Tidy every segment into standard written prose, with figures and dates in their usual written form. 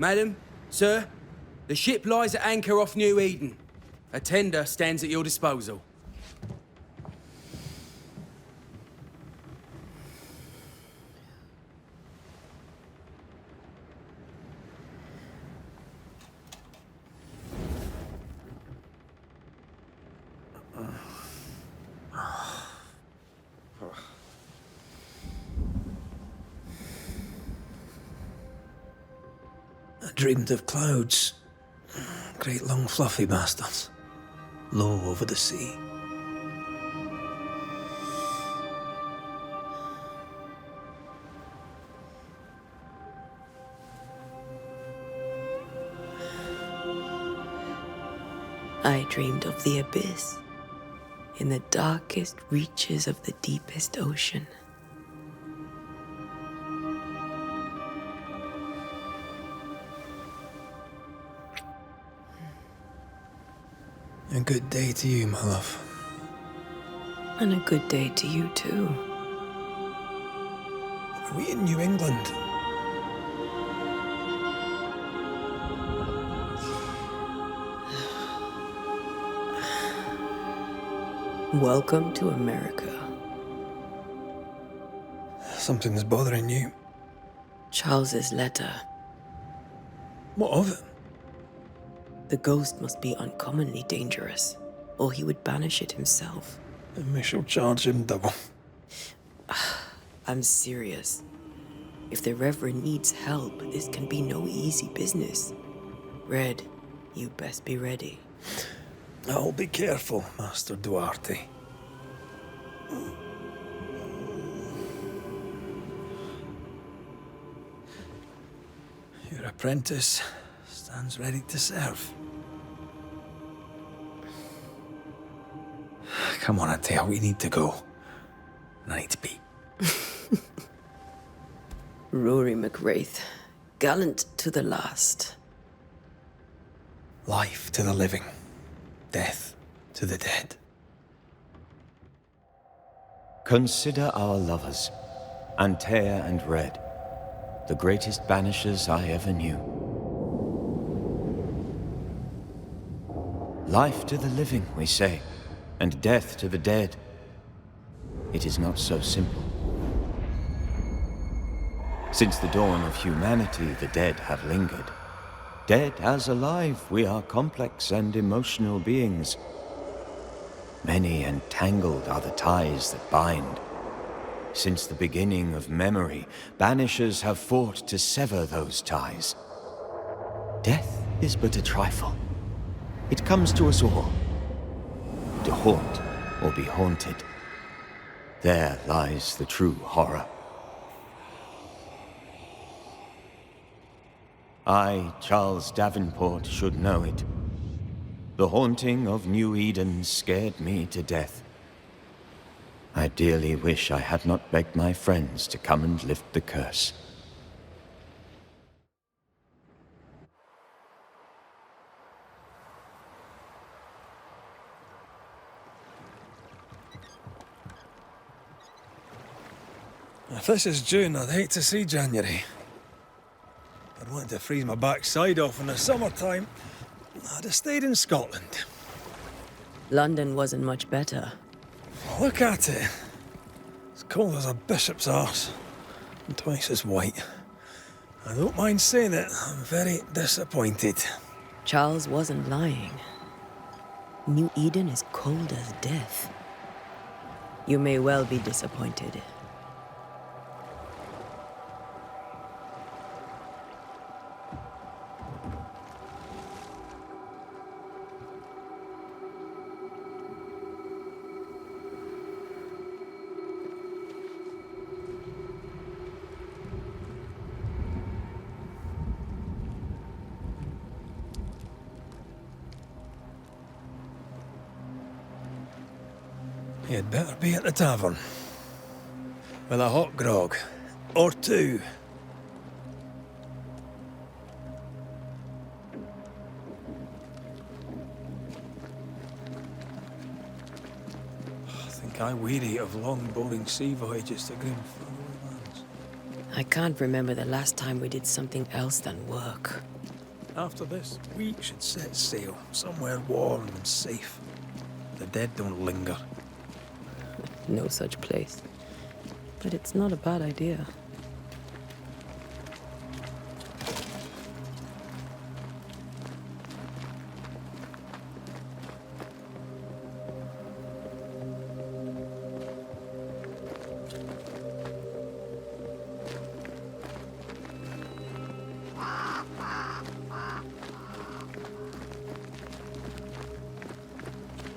Madam, sir, the ship lies at anchor off New Eden. A tender stands at your disposal. I dreamed of clouds. Great long fluffy bastards. Low over the sea. I dreamed of the abyss, in the darkest reaches of the deepest ocean. A good day to you, my love. And a good day to you, too. Are we in New England? Welcome to America. Something's bothering you. Charles's letter. What of it? The ghost must be uncommonly dangerous, or he would banish it himself. And we shall charge him double. I'm serious. If the Reverend needs help, this can be no easy business. Red, you best be ready. I'll be careful, Master Duarte. Your apprentice stands ready to serve. Come on, Atea, we need to go. And I need to pee. Rory McWraith, gallant to the last. Life to the living, death to the dead. Consider our lovers, Antea and Red, the greatest banishers I ever knew. Life to the living, we say, and death to the dead. It is not so simple. Since the dawn of humanity, the dead have lingered. Dead as alive, we are complex and emotional beings. Many and tangled are the ties that bind. Since the beginning of memory, banishers have fought to sever those ties. Death is but a trifle. It comes to us all. To haunt or be haunted. There lies the true horror. I, Charles Davenport, should know it. The haunting of New Eden scared me to death. I dearly wish I had not begged my friends to come and lift the curse. If this is June, I'd hate to see January. I'd want to freeze my backside off in the summertime. I'd have stayed in Scotland. London wasn't much better. Look at it. It's cold as a bishop's arse. And twice as white. I don't mind saying it, I'm very disappointed. Charles wasn't lying. New Eden is cold as death. You may well be disappointed. You'd better be at the tavern. With a hot grog. Or two. I think I weary of long, boring sea voyages to grim faraway lands. I can't remember the last time we did something else than work. After this, we should set sail somewhere warm and safe. The dead don't linger. No such place. But it's not a bad idea.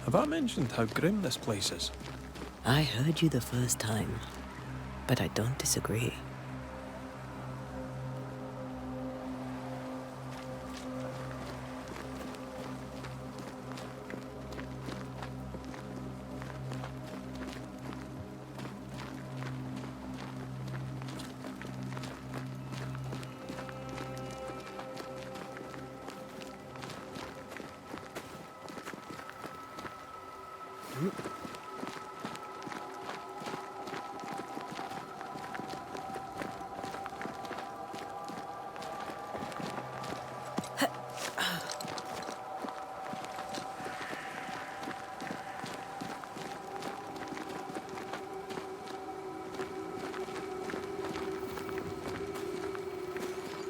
Have I mentioned how grim this place is? I heard you the first time, but I don't disagree.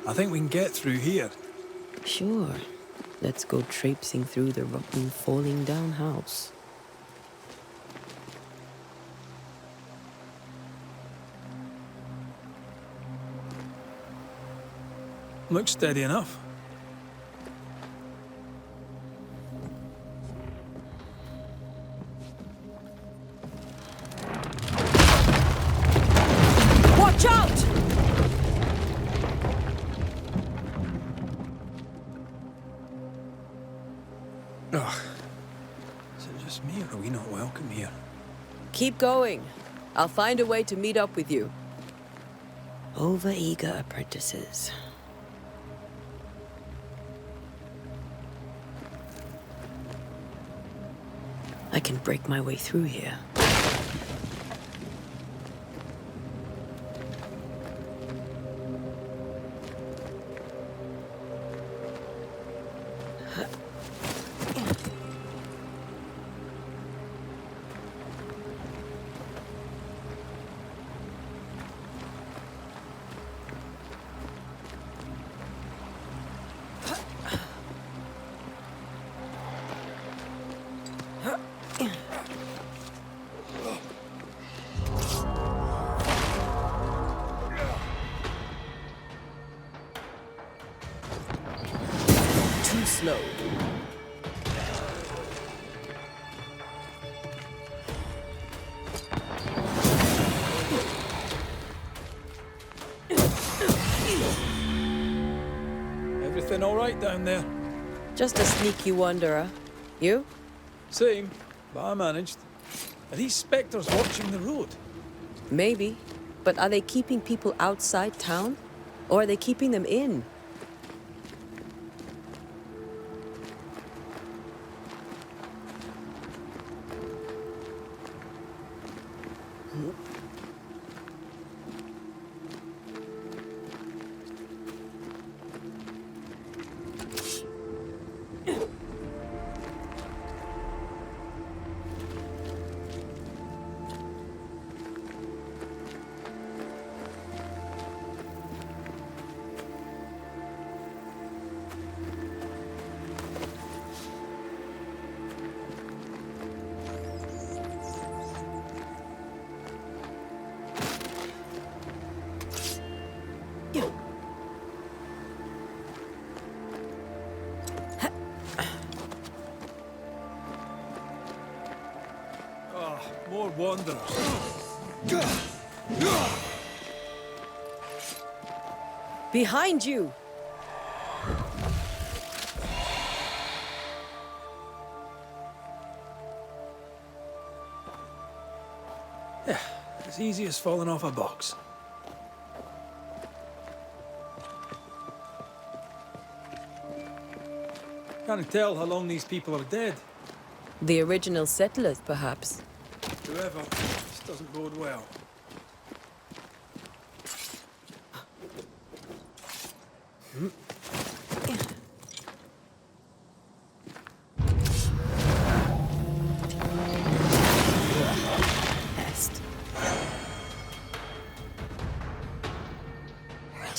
I think we can get through here. Sure. Let's go traipsing through the rotten, falling down house. Looks steady enough. Watch out! Ugh. Is it just me, or are we not welcome here? Keep going. I'll find a way to meet up with you. Overeager apprentices. I can break my way through here. Too slow. Everything all right down there? Just a sneaky wanderer. You? Same, but I managed. Are these spectres watching the road? Maybe. But are they keeping people outside town? Or are they keeping them in? More wanderers. Behind you! Yeah, as easy as falling off a box. Can't tell how long these people are dead. The original settlers, perhaps. Whoever, this doesn't bode well.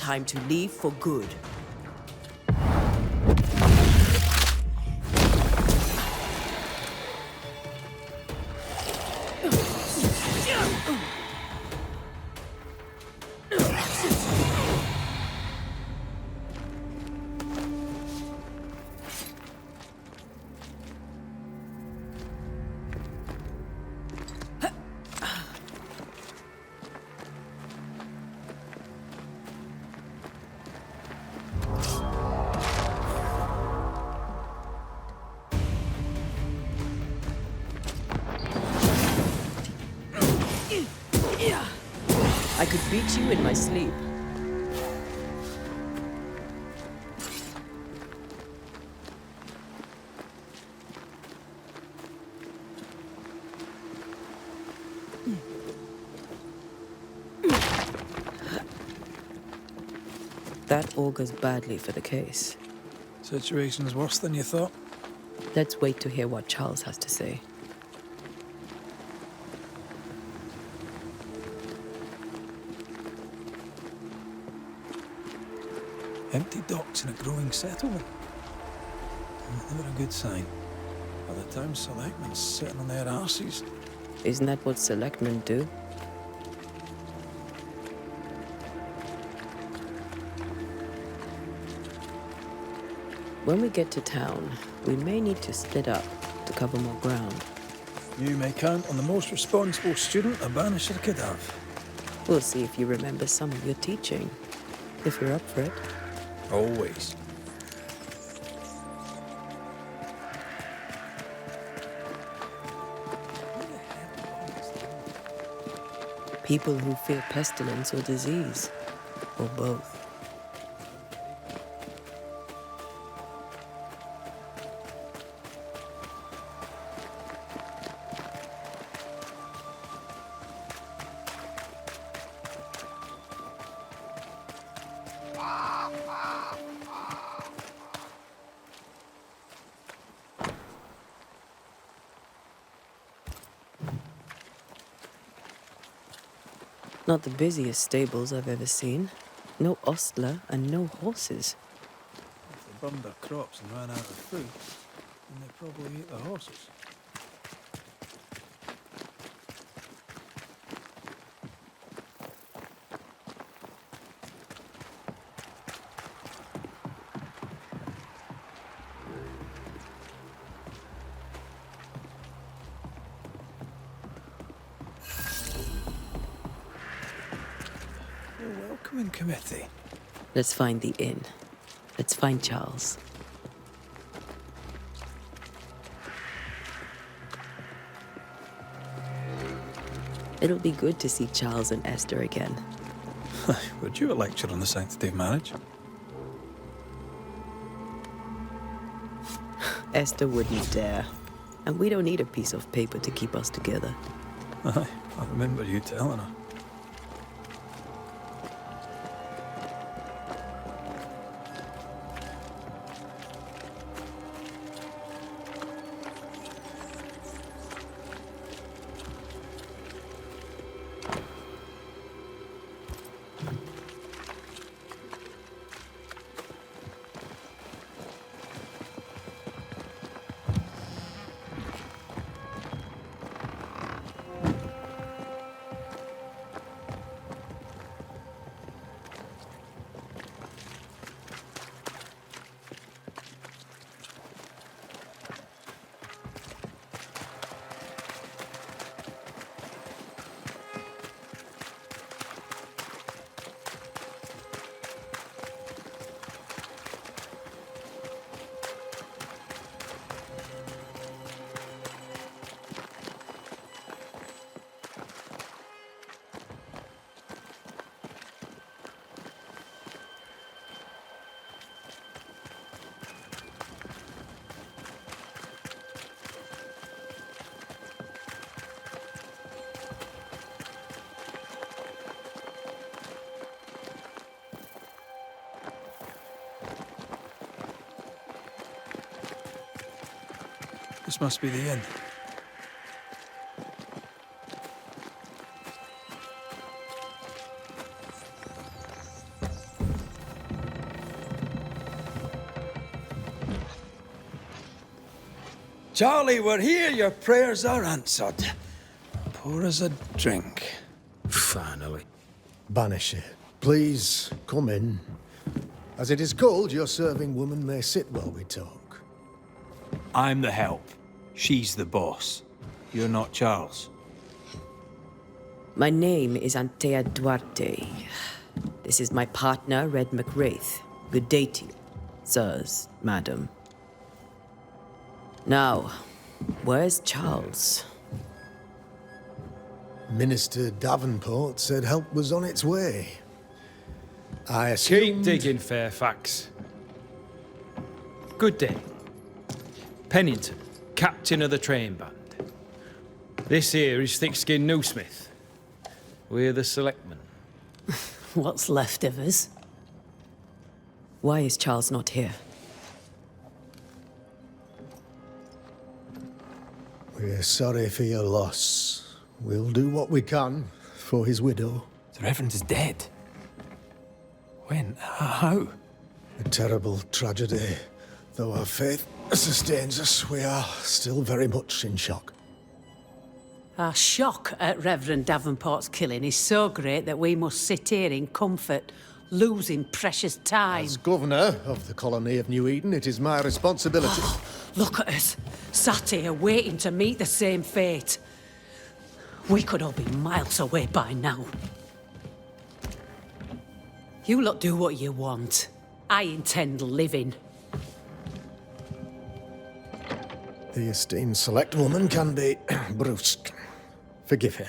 time to leave for good. I could beat you in my sleep. That augurs badly for the case. Situation's worse than you thought. Let's wait to hear what Charles has to say. Empty docks in a growing settlement. Never a good sign. By the time selectmen's sitting on their arses. Isn't that what selectmen do? When we get to town, we may need to split up to cover more ground. You may count on the most responsible student a Banisher could have. We'll see if you remember some of your teaching, if you're up for it. Always. People who fear pestilence or disease, or both. Not the busiest stables I've ever seen. No ostler and no horses. If they burned their crops and ran out of food, then they probably ate the horses. Welcoming committee. Let's find the inn. Let's find Charles. It'll be good to see Charles and Esther again. Would you a lecture on the sanctity of marriage? Esther wouldn't dare. And we don't need a piece of paper to keep us together. Aye, I remember you telling her. This must be the inn. Charlie, we're here. Your prayers are answered. Pour us a drink. Finally. Banisher, please come in. As it is cold, your serving woman may sit while we talk. I'm the help. She's the boss. You're not Charles. My name is Antea Duarte. This is my partner, Red McWraith. Good day to you, sirs, madam. Now, where's Charles? Minister Davenport said help was on its way. I assumed... Keep digging, Fairfax. Good day. Pennington, captain of the train band. This here is thick-skinned Newsmith. We're the selectmen. What's left of us? Why is Charles not here? We're sorry for your loss. We'll do what we can for his widow. The Reverend is dead. When? How? A terrible tragedy. Though our faith sustains us, we are still very much in shock. Our shock at Reverend Davenport's killing is so great that we must sit here in comfort, losing precious time. As governor of the colony of New Eden, it is my responsibility... Look at us, sat here waiting to meet the same fate. We could all be miles away by now. You lot do what you want. I intend living. The esteemed select woman can be brusque. Forgive her.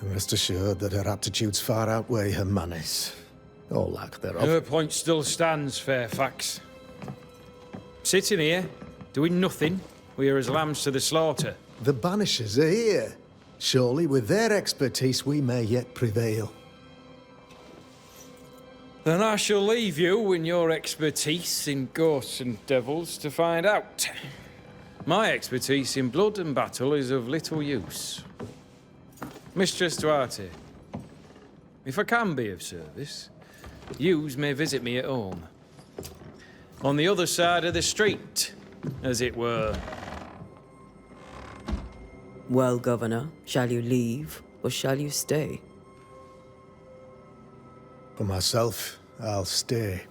And rest assured that her aptitudes far outweigh her manners. Or lack thereof. Her point still stands, Fairfax. Sitting here, doing nothing, we are as lambs to the slaughter. The Banishers are here. Surely with their expertise we may yet prevail. Then I shall leave you and your expertise in ghosts and devils to find out. My expertise in blood and battle is of little use. Mistress Duarte, if I can be of service, yous may visit me at home. On the other side of the street, as it were. Well, Governor, shall you leave or shall you stay? For myself, I'll stay.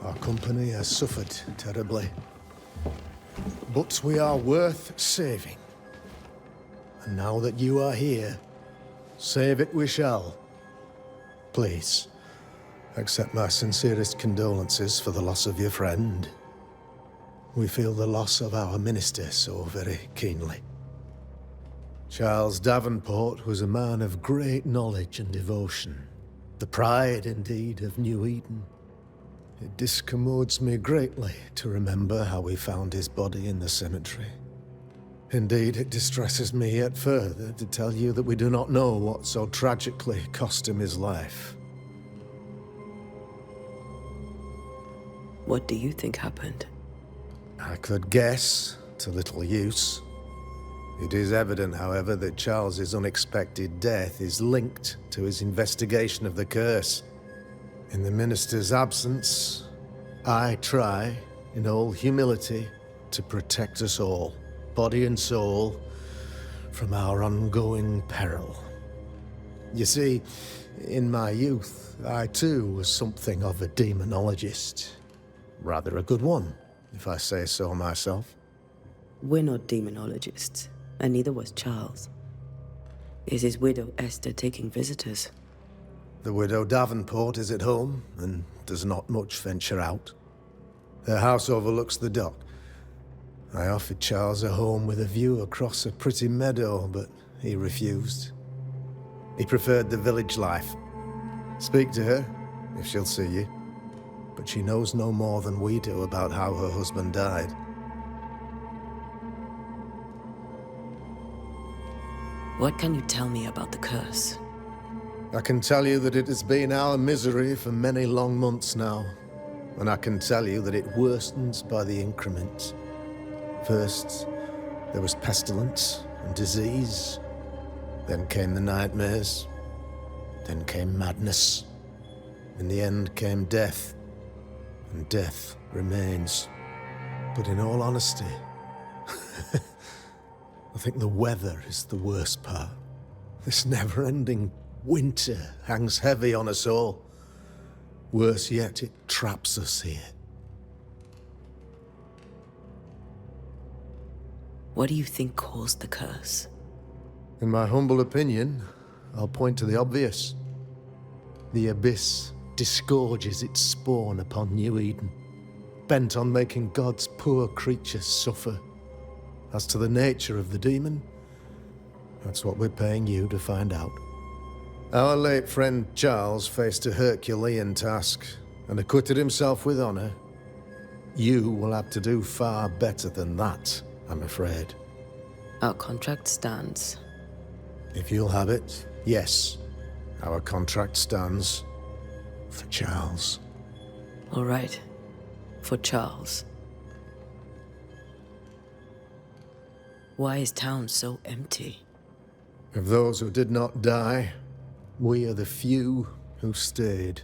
Our company has suffered terribly. But we are worth saving. And now that you are here, save it we shall. Please, accept my sincerest condolences for the loss of your friend. We feel the loss of our minister so very keenly. Charles Davenport was a man of great knowledge and devotion. The pride, indeed, of New Eden. It discommodes me greatly to remember how we found his body in the cemetery. Indeed, it distresses me yet further to tell you that we do not know what so tragically cost him his life. What do you think happened? I could guess, to little use. It is evident, however, that Charles's unexpected death is linked to his investigation of the curse. In the minister's absence, I try, in all humility, to protect us all, body and soul, from our ongoing peril. You see, in my youth, I too was something of a demonologist. Rather a good one, if I say so myself. We're not demonologists, and neither was Charles. Is his widow Esther taking visitors? The widow Davenport is at home, and does not much venture out. Her house overlooks the dock. I offered Charles a home with a view across a pretty meadow, but he refused. He preferred the village life. Speak to her, if she'll see you. But she knows no more than we do about how her husband died. What can you tell me about the curse? I can tell you that it has been our misery for many long months now. And I can tell you that it worsens by the increment. First, there was pestilence and disease. Then came the nightmares. Then came madness. In the end came death. And death remains. But in all honesty, I think the weather is the worst part. This never-ending winter hangs heavy on us all. Worse yet, it traps us here. What do you think caused the curse? In my humble opinion, I'll point to the obvious. The Abyss disgorges its spawn upon New Eden, bent on making God's poor creatures suffer. As to the nature of the demon, that's what we're paying you to find out. Our late friend Charles faced a Herculean task and acquitted himself with honor. You will have to do far better than that, I'm afraid. Our contract stands. If you'll have it, yes, our contract stands for Charles. All right. For Charles. Why is town so empty? Of those who did not die, we are the few who stayed.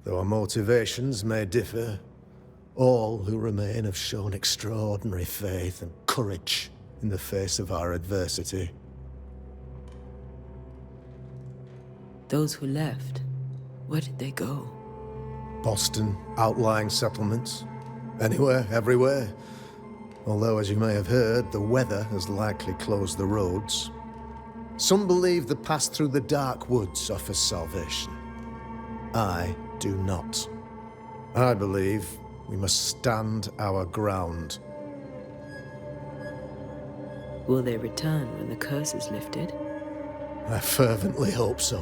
Though our motivations may differ, all who remain have shown extraordinary faith and courage in the face of our adversity. Those who left, where did they go? Boston, outlying settlements. Anywhere, everywhere. Although, as you may have heard, the weather has likely closed the roads. Some believe the path through the dark woods offers salvation. I do not. I believe we must stand our ground. Will they return when the curse is lifted? I fervently hope so.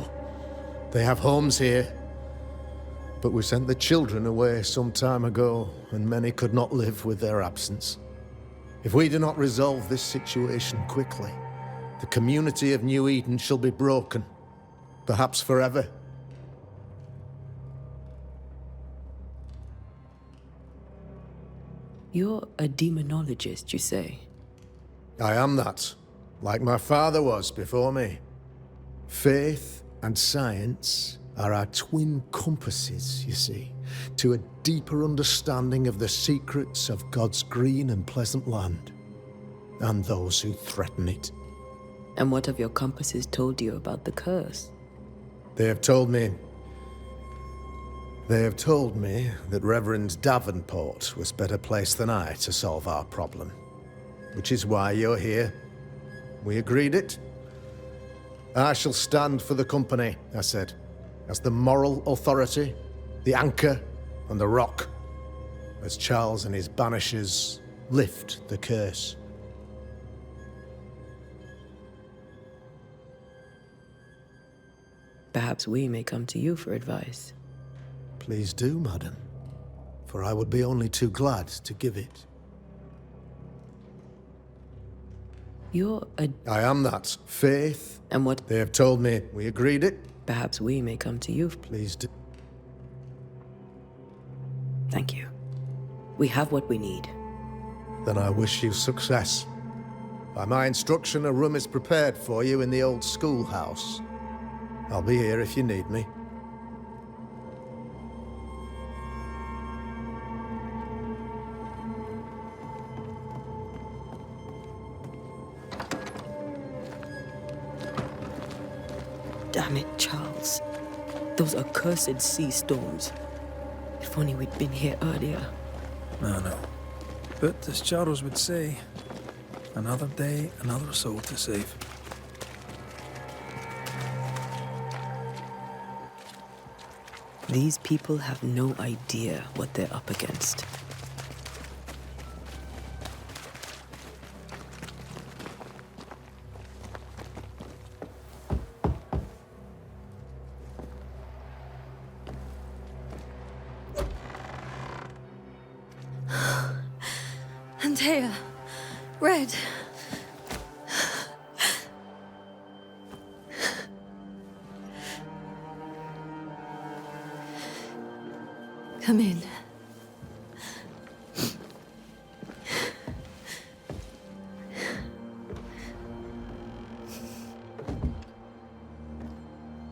They have homes here. But we sent the children away some time ago, and many could not live with their absence. If we do not resolve this situation quickly, the community of New Eden shall be broken, perhaps forever. You're a demonologist, you say? I am that, like my father was before me. Faith and science are our twin compasses, you see, to a deeper understanding of the secrets of God's green and pleasant land, and those who threaten it. And what have your compasses told you about the curse? They have told me that Reverend Davenport was better placed than I to solve our problem. Which is why you're here. We agreed it. I shall stand for the company, I said, as the moral authority, the anchor, and the rock, as Charles and his Banishers lift the curse. Perhaps we may come to you for advice. Please do, madam, for I would be only too glad to give it. You're a... I am that. Faith. And what... They have told me we agreed it. Perhaps we may come to you. Please do. Thank you. We have what we need. Then I wish you success. By my instruction, a room is prepared for you in the old schoolhouse. I'll be here if you need me. Damn it, Charles. Those accursed sea storms. If only we'd been here earlier. I know. But as Charles would say, another day, another soul to save. These people have no idea what they're up against. Antea, Red. Come in.